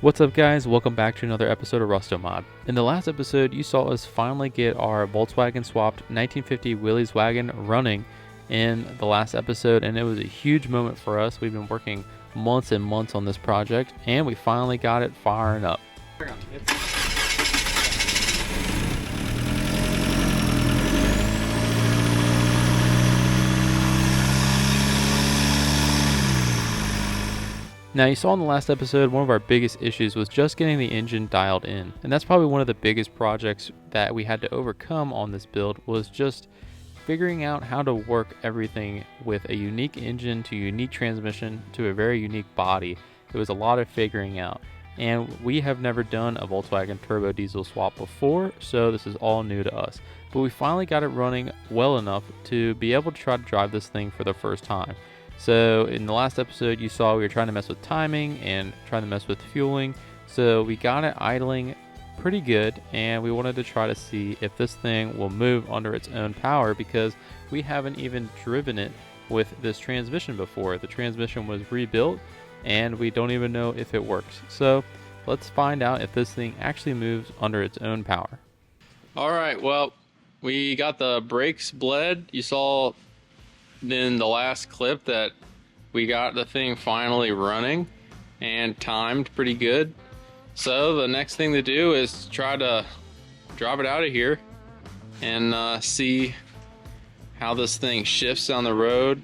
What's up guys, welcome back to another episode of Rustomod. In the last episode you saw us finally get our Volkswagen swapped 1950 Willys Wagon running in the last episode, and it was a huge moment for us. We've been working months and months on this project and we finally got it firing up. Now you saw in the last episode, one of our biggest issues was just getting the engine dialed in. And that's probably one of the biggest projects that we had to overcome on this build, was just figuring out how to work everything with a unique engine to a unique transmission to a very unique body. It was a lot of figuring out. And we have never done a Volkswagen turbo diesel swap before, so this is all new to us. But we finally got it running well enough to be able to try to drive this thing for the first time. So in the last episode you saw we were trying to mess with timing and trying to mess with fueling. So we got it idling pretty good, and we wanted to try to see if this thing will move under its own power, because we haven't even driven it with this transmission before. The transmission was rebuilt and we don't even know if it works. So let's find out if this thing actually moves under its own power. All right, well, we got the brakes bled. You saw in the last clip that we got the thing finally running and timed pretty good. So the next thing to do is try to drop it out of here and see how this thing shifts on the road.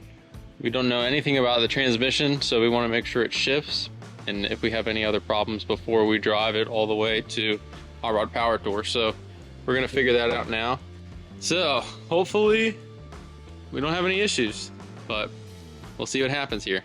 We don't know anything about the transmission, so we want to make sure it shifts, and if we have any other problems before we drive it all the way to hot rod power tour. So we're gonna figure that out now. So hopefully we don't have any issues, but we'll see what happens here.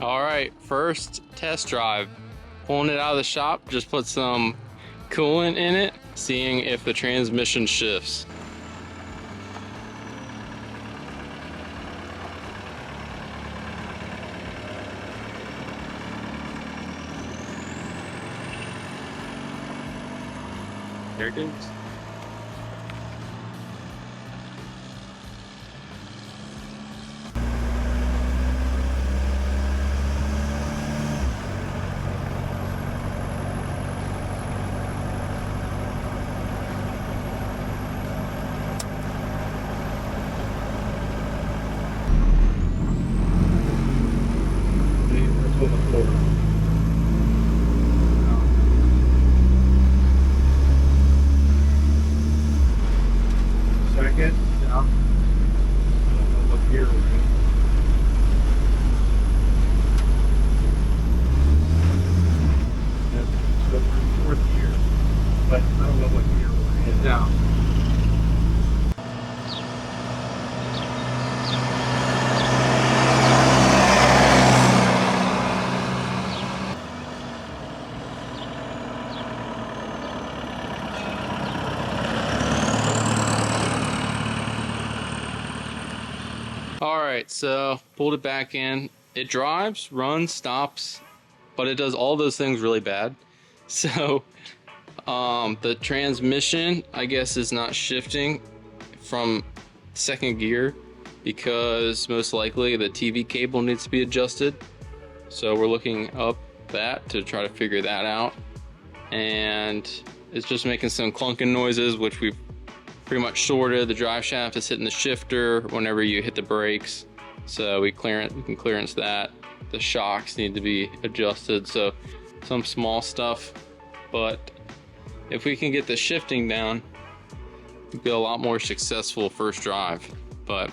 All right, first test drive. Pulling it out of the shop, just put some coolant in it, seeing if the transmission shifts. There it goes. Second, down. I don't know what gear we're in. So we're in fourth gear, but I don't know what gear we're in. Down. All right, so pulled it back in. It drives, runs, stops, but it does all those things really bad. So the transmission, I guess, is not shifting from second gear because most likely the TV cable needs to be adjusted. So we're looking up that to try to figure that out. And it's just making some clunking noises, which we've pretty much shorted. The drive shaft is hitting the shifter whenever you hit the brakes, so we can clearance that. The shocks need to be adjusted, so some small stuff, but if we can get the shifting down, it'll be a lot more successful first drive. But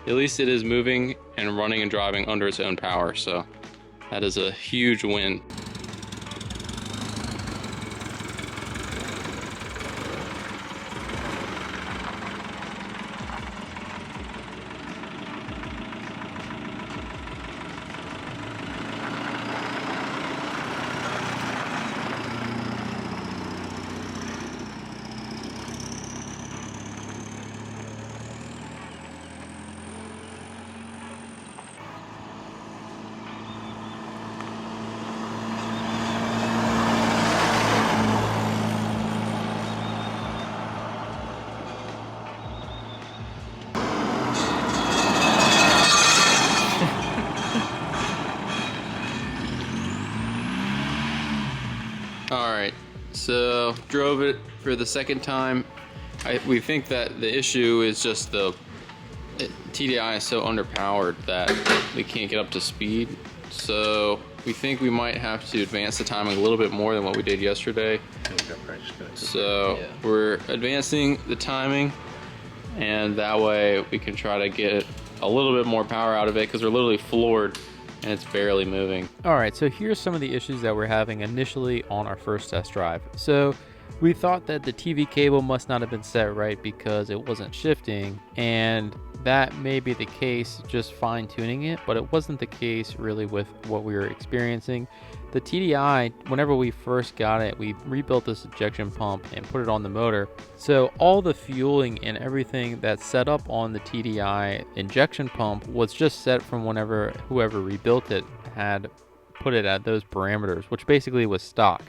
at least it is moving and running and driving under its own power, so that is a huge win. drove it for the second time. We think that the issue is just the TDI is so underpowered that we can't get up to speed. So we think we might have to advance the timing a little bit more than what we did yesterday. So we're advancing the timing, and that way we can try to get a little bit more power out of it, because we're literally floored and it's barely moving. All right, so here's some of the issues that we're having initially on our first test drive. So we thought that the TV cable must not have been set right because it wasn't shifting, and that may be the case just fine tuning it, but it wasn't the case really with what we were experiencing. The TDI, whenever we first got it, we rebuilt this injection pump and put it on the motor. So all the fueling and everything that's set up on the TDI injection pump was just set from whenever whoever rebuilt it had put it at those parameters, which basically was stock.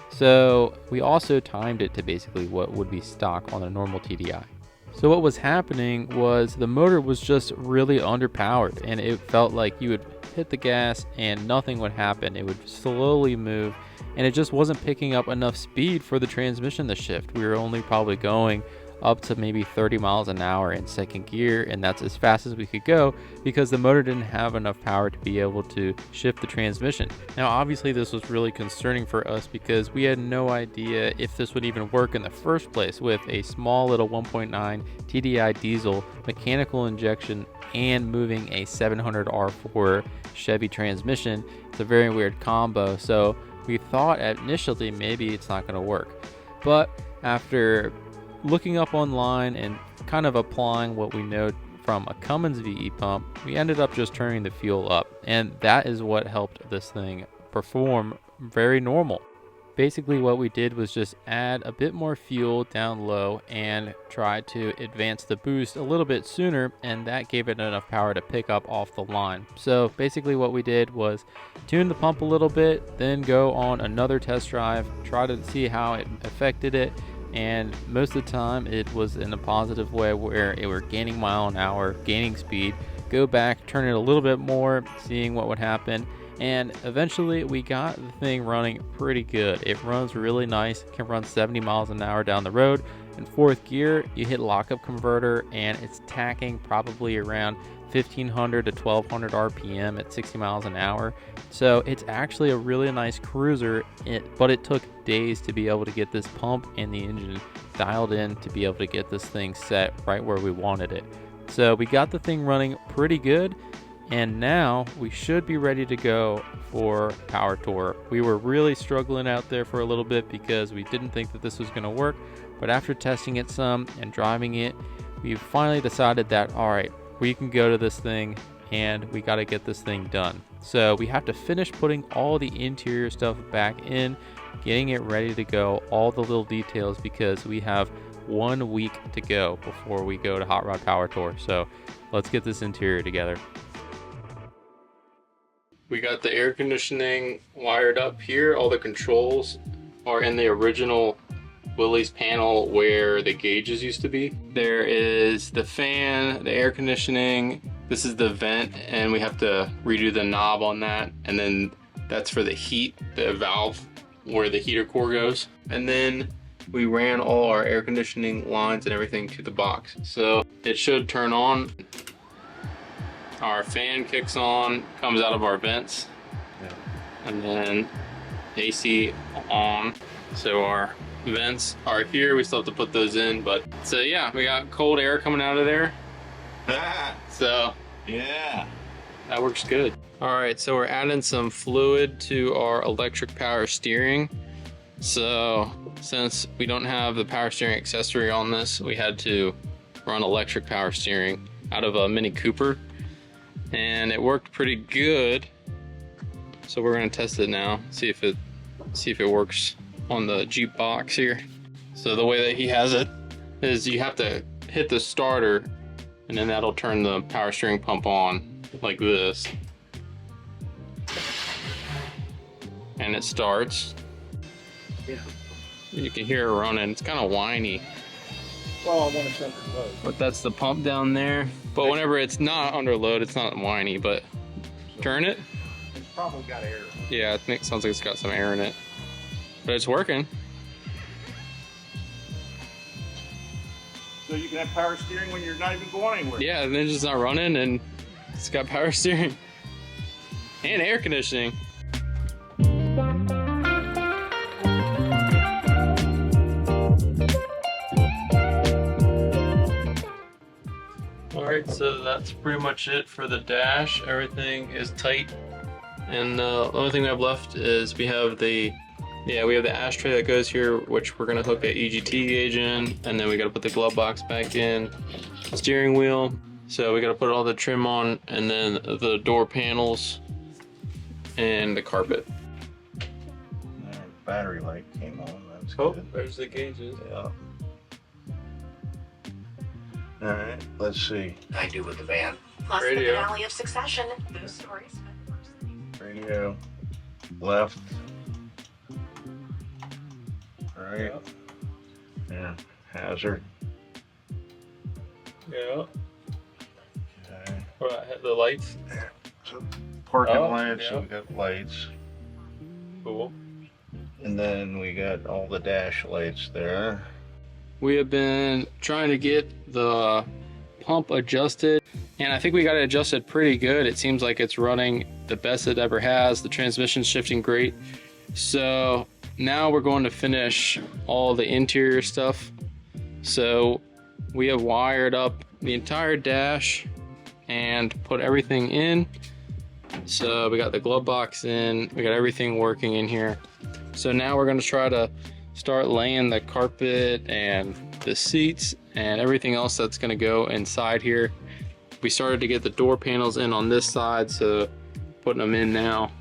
So we also timed it to basically what would be stock on a normal TDI. So what was happening was the motor was just really underpowered, and it felt like you would hit the gas and nothing would happen. It would slowly move, and it just wasn't picking up enough speed for the transmission to shift. We were only probably going up to maybe 30 miles an hour in second gear, and that's as fast as we could go because the motor didn't have enough power to be able to shift the transmission. Now obviously this was really concerning for us because we had no idea if this would even work in the first place with a small little 1.9 TDI diesel mechanical injection and moving a 700 R4 Chevy transmission. It's a very weird combo, so we thought initially maybe it's not going to work. But after looking up online and kind of applying what we know from a Cummins VE pump, we ended up just turning the fuel up, and that is what helped this thing perform very normal. Basically what we did was just add a bit more fuel down low and try to advance the boost a little bit sooner, and that gave it enough power to pick up off the line. So basically what we did was tune the pump a little bit, then go on another test drive, try to see how it affected it, and most of the time it was in a positive way where it were gaining mile an hour, gaining speed. Go back, turn it a little bit more, seeing what would happen, and eventually we got the thing running pretty good. It runs really nice, can run 70 miles an hour down the road. In fourth gear, you hit lockup converter and it's tacking probably around 1500 to 1200 RPM at 60 miles an hour. So it's actually a really nice cruiser, but it took days to be able to get this pump and the engine dialed in to be able to get this thing set right where we wanted it. So we got the thing running pretty good, and now we should be ready to go for Power Tour. We were really struggling out there for a little bit because we didn't think that this was going to work, but after testing it some and driving it, we finally decided that, all right, we can go to this thing and we got to get this thing done. So we have to finish putting all the interior stuff back in, getting it ready to go, all the little details, because we have 1 week to go before we go to Hot Rod Power Tour. So let's get this interior together. We got the air conditioning wired up here. All the controls are in the original Willys panel where the gauges used to be. There is the fan, the air conditioning. This is the vent, and we have to redo the knob on that. And then that's for the heat, the valve where the heater core goes. And then we ran all our air conditioning lines and everything to the box. So it should turn on. Our fan kicks on, comes out of our vents. Yeah. And then AC on. So our vents are here. We still have to put those in, but so yeah, we got cold air coming out of there. So yeah, that works good. All right, so we're adding some fluid to our electric power steering. So since we don't have the power steering accessory on this, we had to run electric power steering out of a Mini Cooper, and it worked pretty good. So we're gonna test it now, see if it works on the Jeep box here. So the way that he has it is you have to hit the starter, and then that'll turn the power steering pump on like this. And it starts. Yeah. You can hear it running. It's kind of whiny. Well, I want to set it low. But that's the pump down there. But whenever it's not under load, it's not whiny, but turn it. It's probably got air. Yeah, I think it sounds like it's got some air in it. But it's working. So you can have power steering when you're not even going anywhere. Yeah, the engine's not running and it's got power steering and air conditioning. Alright, so that's pretty much it for the dash. Everything is tight. And the only thing we have left is we have the ashtray that goes here, which we're gonna hook a EGT gauge in, and then we gotta put the glove box back in, steering wheel. So we gotta put all the trim on, and then the door panels and the carpet. There, battery light came on. That's good. There's the gauges. Yeah. All right, let's see. I do with the van. Plus Radio. the finale of Succession. Those stories. Radio, left, right, yeah, hazard. Yeah. Okay. The lights. So parking Oh, lights, yeah. so we got lights, Cool. and then we got all the dash lights there. We have been trying to get the pump adjusted, and I think we got it adjusted pretty good. It seems like it's running the best it ever has. The transmission's shifting great. So now we're going to finish all the interior stuff. So we have wired up the entire dash and put everything in. So we got the glove box in, we got everything working in here. So now we're going to try to start laying the carpet and the seats and everything else that's going to go inside here. We started to get the door panels in on this side, so putting them in now,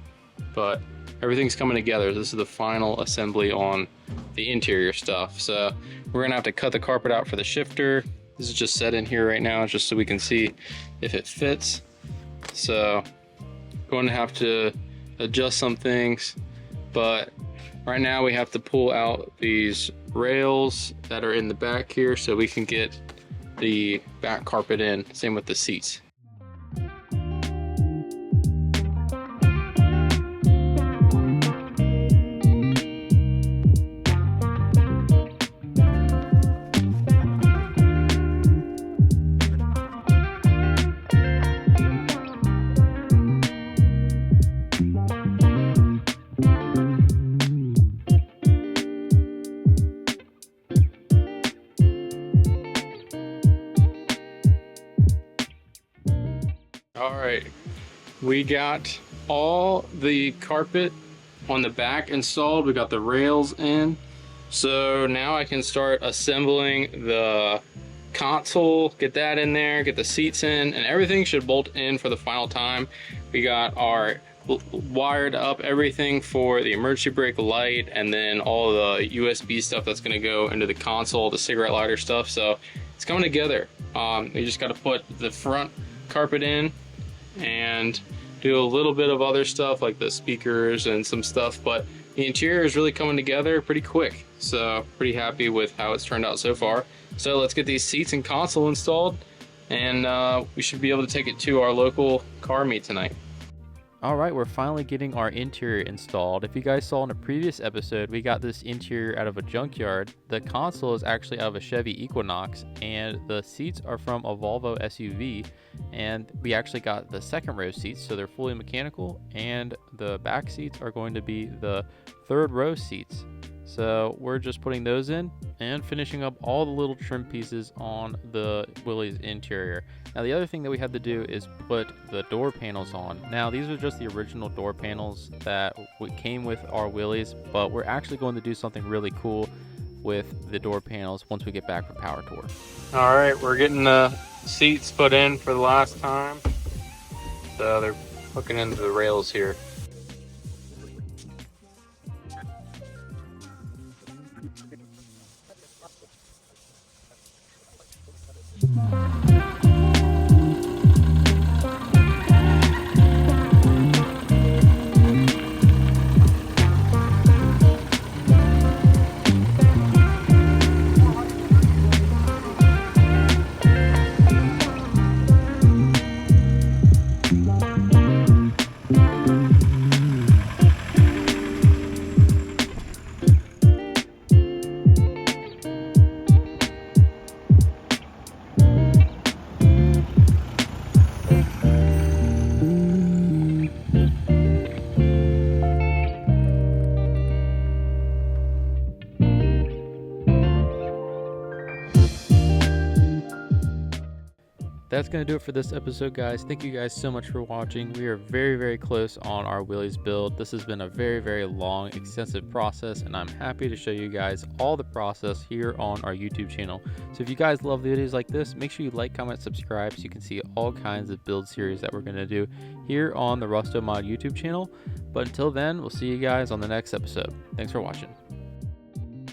but everything's coming together. This is the final assembly on the interior stuff. So we're gonna have to cut the carpet out for the shifter. This is just set in here right now just so we can see if it fits. So going to have to adjust some things, but right now we have to pull out these rails that are in the back here so we can get the back carpet in. Same with the seats. All right, we got all the carpet on the back installed. We got the rails in. So now I can start assembling the console, get that in there, get the seats in, and everything should bolt in for the final time. We got our wired up everything for the emergency brake light, and then all the USB stuff that's gonna go into the console, the cigarette lighter stuff. So it's coming together. We just gotta put the front carpet in and do a little bit of other stuff like the speakers and some stuff, but the interior is really coming together pretty quick. So pretty happy with how it's turned out so far. So let's get these seats and console installed, and we should be able to take it to our local car meet tonight. All right, we're finally getting our interior installed. If you guys saw in a previous episode, we got this interior out of a junkyard. The console is actually out of a Chevy Equinox, and the seats are from a Volvo SUV. And we actually got the second row seats, so they're fully mechanical, and the back seats are going to be the third row seats. So we're just putting those in and finishing up all the little trim pieces on the Willys interior. Now the other thing that we had to do is put the door panels on. Now these are just the original door panels that came with our Willys, but we're actually going to do something really cool with the door panels once we get back from Power Tour. All right, we're getting the seats put in for the last time. So they're hooking into the rails here. that's going to do it for this episode, guys. Thank you guys so much for watching. We are very, very close on our Willys build. This has been a very, very long, extensive process, and I'm happy to show you guys all the process here on our YouTube channel. So if you guys love videos like this, make sure you like, comment, subscribe so you can see all kinds of build series that we're going to do here on the Rustomod YouTube channel. But until then, we'll see you guys on the next episode. Thanks for watching.